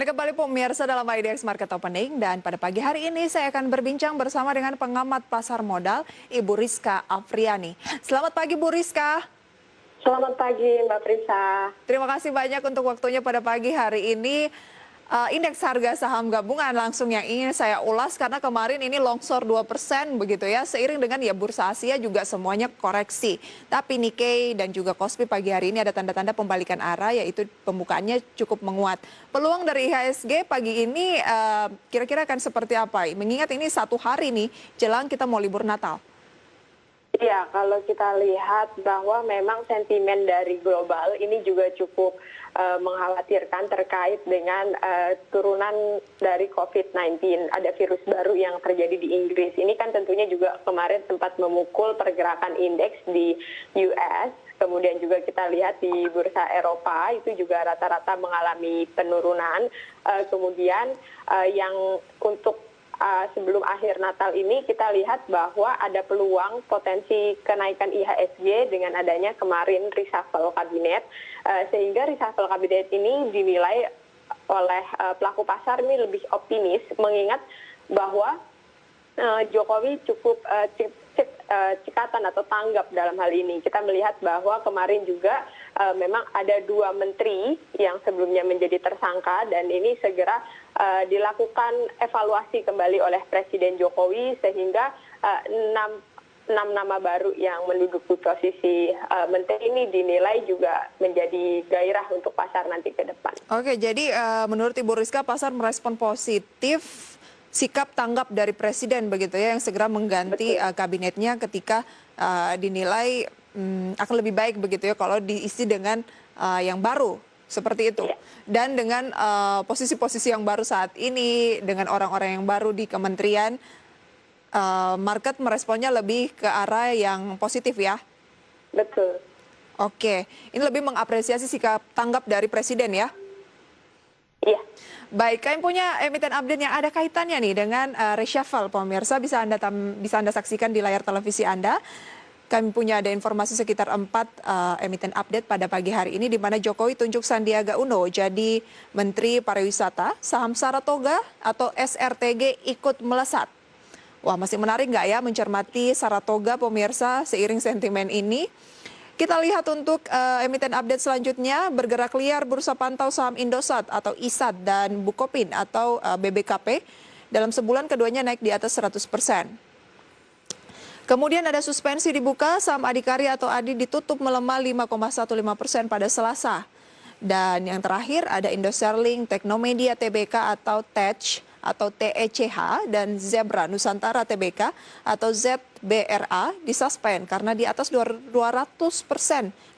Kembali pemirsa dalam IDX Market Opening, dan pada pagi hari ini saya akan berbincang bersama dengan pengamat pasar modal Ibu Rizka Afriani. Selamat pagi Bu Rizka. Selamat pagi Mbak Prisa. Terima kasih banyak untuk waktunya pada pagi hari ini. Indeks harga saham gabungan langsung yang ingin saya ulas karena kemarin ini longsor 2% begitu ya. Seiring dengan ya bursa Asia juga semuanya koreksi. Tapi Nikkei dan juga Kospi pagi hari ini ada tanda-tanda pembalikan arah, yaitu pembukaannya cukup menguat. Peluang dari IHSG pagi ini kira-kira akan seperti apa? Mengingat ini satu hari nih jelang kita mau libur Natal. Iya, kalau kita lihat bahwa memang sentimen dari global ini juga cukup mengkhawatirkan terkait dengan turunan dari COVID-19. Ada virus baru yang terjadi di Inggris. Ini kan tentunya juga kemarin sempat memukul pergerakan indeks di US. Kemudian juga kita lihat di bursa Eropa itu juga rata-rata mengalami penurunan. Kemudian yang untuk sebelum akhir Natal ini kita lihat bahwa ada peluang potensi kenaikan IHSG dengan adanya kemarin reshuffle kabinet, sehingga reshuffle kabinet ini dinilai oleh pelaku pasar ini lebih optimis, mengingat bahwa Jokowi cukup cikatan atau tanggap dalam hal ini. Kita melihat bahwa kemarin juga memang ada 2 menteri yang sebelumnya menjadi tersangka, dan ini segera dilakukan evaluasi kembali oleh Presiden Jokowi, sehingga 6 nama baru yang menduduki posisi menteri ini dinilai juga menjadi gairah untuk pasar nanti ke depan. Oke, jadi menurut Ibu Rizka pasar merespon positif sikap tanggap dari Presiden begitu ya, yang segera mengganti kabinetnya ketika dinilai akan lebih baik begitu ya kalau diisi dengan yang baru seperti itu. Dan dengan posisi-posisi yang baru saat ini, dengan orang-orang yang baru di kementerian, market meresponnya lebih ke arah yang positif ya? Betul. Oke, ini lebih mengapresiasi sikap tanggap dari Presiden ya? Iya. Baik, kami punya emiten update yang ada kaitannya nih dengan reshuffle, pemirsa. Bisa Anda saksikan di layar televisi Anda. Kami punya ada informasi sekitar 4 emiten update pada pagi hari ini, di mana Jokowi tunjuk Sandiaga Uno jadi Menteri Pariwisata, saham Saratoga atau SRTG ikut melesat. Wah, masih menarik nggak ya mencermati Saratoga, pemirsa, seiring sentimen ini. Kita lihat untuk emiten update selanjutnya, bergerak liar bursa pantau saham Indosat atau ISAT dan Bukopin atau BBKP. Dalam sebulan keduanya naik di atas 100%. Kemudian ada suspensi dibuka, saham Adikarya atau ADI ditutup melemah 5,15% pada Selasa. Dan yang terakhir ada Indoserling, Teknomedia Tbk atau TECH atau TECH dan Zebra Nusantara Tbk atau ZBRA disuspend karena di atas 200%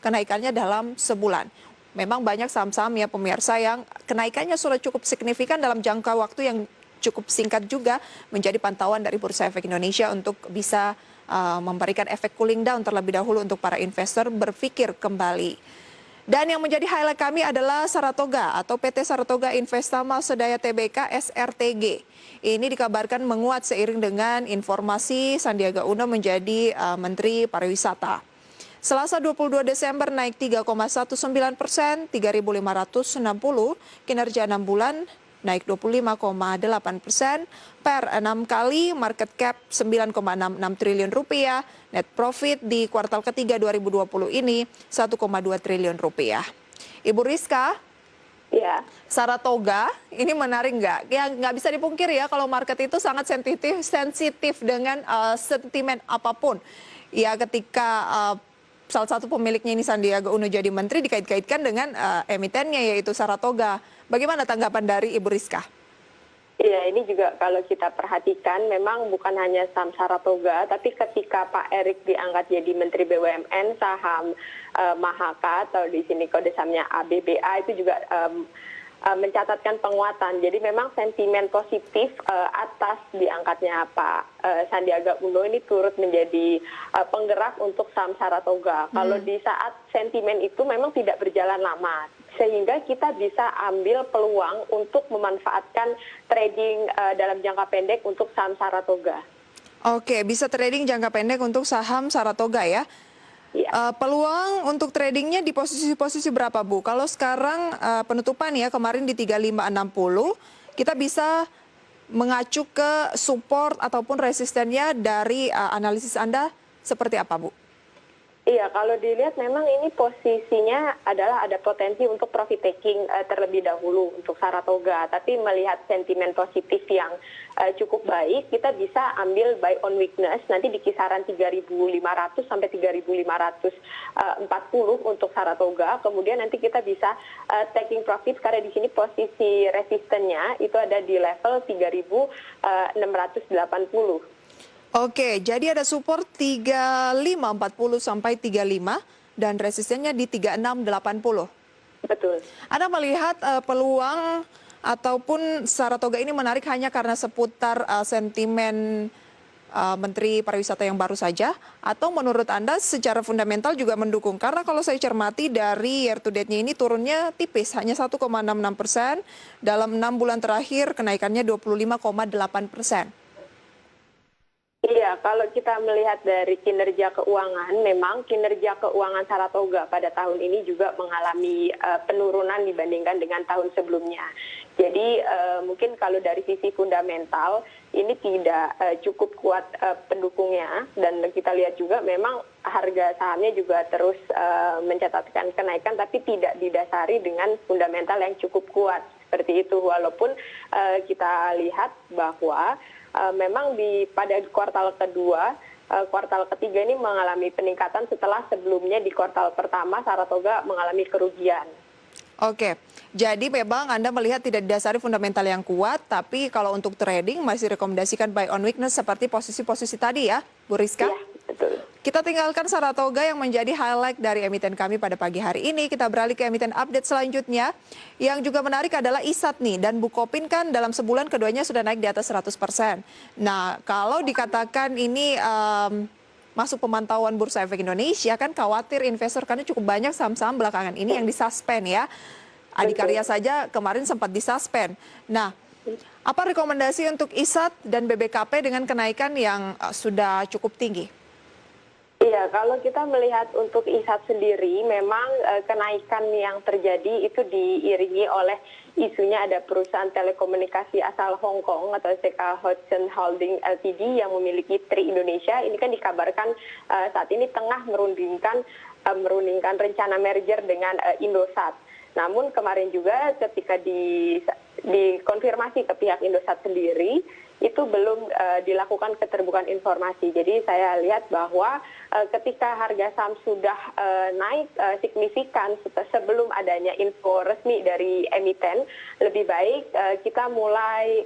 kenaikannya dalam sebulan. Memang banyak saham-saham ya pemirsa yang kenaikannya sudah cukup signifikan dalam jangka waktu yang cukup singkat juga, menjadi pantauan dari Bursa Efek Indonesia untuk bisa memberikan efek cooling down terlebih dahulu untuk para investor berpikir kembali. Dan yang menjadi highlight kami adalah Saratoga atau PT Saratoga Investama Sedaya Tbk SRTG. Ini dikabarkan menguat seiring dengan informasi Sandiaga Uno menjadi Menteri Pariwisata. Selasa 22 Desember naik 3,19%, 3.560, kinerja 6 bulan naik 25,8%, per 6 kali, market cap 9,66 triliun rupiah, net profit di kuartal ketiga 2020 ini 1,2 triliun rupiah. Ibu Rizka, ya. Saratoga ini menarik nggak? Ya nggak bisa dipungkiri ya kalau market itu sangat sensitif dengan sentimen apapun. Ya ketika salah satu pemiliknya ini Sandiaga Uno jadi menteri dikait-kaitkan dengan emitennya yaitu Saratoga. Bagaimana tanggapan dari Ibu Rizka? Iya, ini juga kalau kita perhatikan memang bukan hanya saham Saratoga, tapi ketika Pak Erik diangkat jadi Menteri BUMN, saham Mahaka atau di sini kode sahamnya ABBA itu juga mencatatkan penguatan. Jadi memang sentimen positif atas diangkatnya Pak Sandiaga Uno ini turut menjadi penggerak untuk saham Saratoga. Kalau di saat sentimen itu memang tidak berjalan lama, sehingga kita bisa ambil peluang untuk memanfaatkan trading dalam jangka pendek untuk saham Saratoga. Oke, bisa trading jangka pendek untuk saham Saratoga ya. Iya. Peluang untuk tradingnya di posisi-posisi berapa, Bu? Kalau sekarang penutupan ya kemarin di 3560, kita bisa mengacu ke support ataupun resistennya dari analisis Anda seperti apa, Bu? Iya, kalau dilihat memang ini posisinya adalah ada potensi untuk profit taking terlebih dahulu untuk Saratoga. Tapi melihat sentimen positif yang cukup baik, kita bisa ambil buy on weakness nanti di kisaran 3.500 sampai 3.540 untuk Saratoga. Kemudian nanti kita bisa taking profit karena di sini posisi resistennya itu ada di level 3.680. Oke, jadi ada support 3540 sampai 35 dan resistennya di 3680. Betul. Anda melihat peluang ataupun Saratoga ini menarik hanya karena seputar sentimen Menteri Pariwisata yang baru saja, atau menurut Anda secara fundamental juga mendukung? Karena kalau saya cermati dari year to date-nya ini turunnya tipis, hanya 1,66%, dalam 6 bulan terakhir kenaikannya 25,8%. Iya, kalau kita melihat dari kinerja keuangan, memang kinerja keuangan Saratoga pada tahun ini juga mengalami penurunan dibandingkan dengan tahun sebelumnya. Jadi mungkin kalau dari sisi fundamental ini tidak cukup kuat pendukungnya, dan kita lihat juga memang harga sahamnya juga terus mencatatkan kenaikan, tapi tidak didasari dengan fundamental yang cukup kuat seperti itu. Walaupun kita lihat bahwa memang pada kuartal kedua, kuartal ketiga ini mengalami peningkatan setelah sebelumnya di kuartal pertama Saratoga mengalami kerugian. Oke, jadi memang Anda melihat tidak didasari fundamental yang kuat, tapi kalau untuk trading masih rekomendasikan buy on weakness seperti posisi-posisi tadi ya, Bu Rizka? Iya, betul. Kita tinggalkan Saratoga yang menjadi highlight dari emiten kami pada pagi hari ini. Kita beralih ke emiten update selanjutnya. Yang juga menarik adalah ISAT nih. Dan Bukopin kan dalam sebulan keduanya sudah naik di atas 100%. Nah, kalau dikatakan ini masuk pemantauan Bursa Efek Indonesia, kan khawatir investor karena cukup banyak saham-saham belakangan ini yang disuspend ya. Adikarya saja kemarin sempat disuspend. Nah, apa rekomendasi untuk ISAT dan BBKP dengan kenaikan yang sudah cukup tinggi? Iya, kalau kita melihat untuk ISAT sendiri, memang kenaikan yang terjadi itu diiringi oleh isunya ada perusahaan telekomunikasi asal Hong Kong atau CK Hudson Holding Ltd yang memiliki Tri Indonesia. Ini kan dikabarkan saat ini tengah merundingkan rencana merger dengan Indosat. Namun kemarin juga ketika dikonfirmasi ke pihak Indosat sendiri, itu belum dilakukan keterbukaan informasi. Jadi saya lihat bahwa ketika harga saham sudah naik signifikan sebelum adanya info resmi dari emiten, lebih baik kita mulai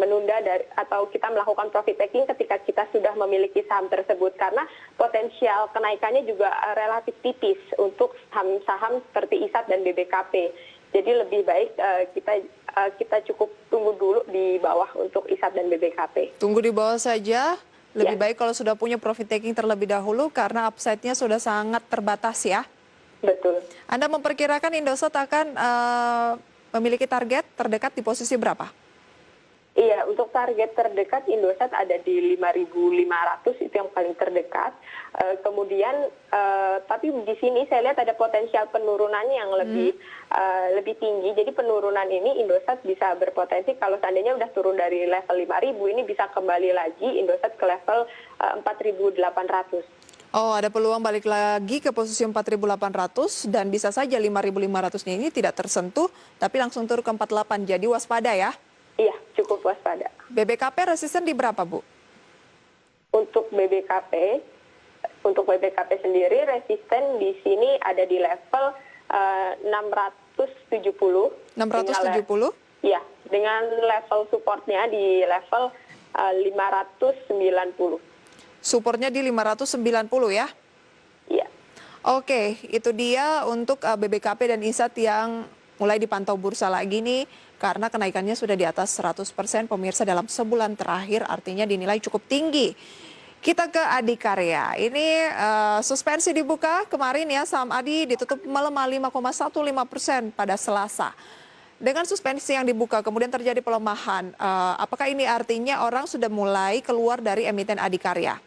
menunda atau kita melakukan profit taking ketika kita sudah memiliki saham tersebut, karena potensial kenaikannya juga relatif tipis untuk saham-saham seperti ISAT dan BBKP. Jadi lebih baik kita cukup tunggu dulu di bawah untuk ISAT dan BBKP. Tunggu di bawah saja. Lebih baik kalau sudah punya profit taking terlebih dahulu karena upside-nya sudah sangat terbatas ya. Betul. Anda memperkirakan Indosat akan memiliki target terdekat di posisi berapa? Iya, untuk target terdekat Indosat ada di 5.500, itu yang paling terdekat. Kemudian, tapi di sini saya lihat ada potensial penurunannya yang lebih tinggi. Jadi penurunan ini Indosat bisa berpotensi kalau seandainya udah turun dari level 5.000, ini bisa kembali lagi Indosat ke level 4.800. Oh, ada peluang balik lagi ke posisi 4.800 dan bisa saja 5.500-nya ini tidak tersentuh, tapi langsung turun ke 48. Jadi waspada ya. Iya, cukup waspada. BBKP resisten di berapa, Bu? Untuk BBKP sendiri resisten di sini ada di level 670. 670? Iya, dengan level supportnya di level 590. Supportnya di 590 ya? Iya. Oke, itu dia untuk BBKP dan ISAT yang mulai dipantau bursa lagi nih, karena kenaikannya sudah di atas 100% pemirsa dalam sebulan terakhir, artinya dinilai cukup tinggi. Kita ke Adikarya. Ini suspensi dibuka kemarin ya, saham Adi ditutup melemah 5,15% pada Selasa. Dengan suspensi yang dibuka kemudian terjadi pelemahan, apakah ini artinya orang sudah mulai keluar dari emiten Adikarya?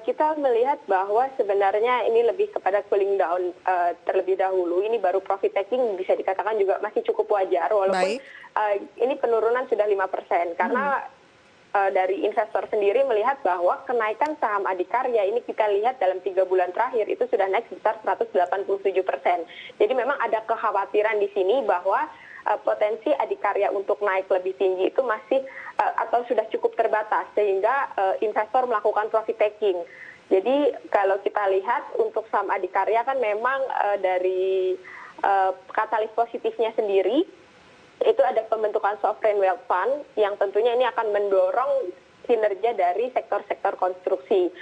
Kita melihat bahwa sebenarnya ini lebih kepada cooling down terlebih dahulu. Ini baru profit taking bisa dikatakan juga masih cukup wajar, walaupun ini penurunan sudah 5%. Karena dari investor sendiri melihat bahwa kenaikan saham Adikarya ini kita lihat dalam 3 bulan terakhir itu sudah naik sebesar 187%. Jadi memang ada kekhawatiran di sini bahwa potensi Adikarya untuk naik lebih tinggi itu masih atau sudah cukup terbatas sehingga investor melakukan profit taking. Jadi kalau kita lihat untuk saham Adikarya kan memang dari katalis positifnya sendiri itu ada pembentukan sovereign wealth fund yang tentunya ini akan mendorong kinerja dari sektor-sektor konstruksi.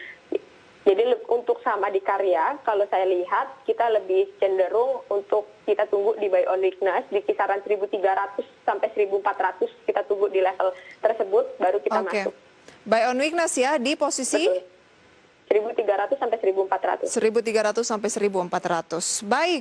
Jadi untuk saham Adikarya, kalau saya lihat kita lebih cenderung untuk kita tunggu di buy on weakness di kisaran 1.300 sampai 1.400 kita tunggu di level tersebut baru kita masuk. Buy on weakness ya di posisi 1.300 sampai 1.400. 1.300 sampai 1.400. Baik.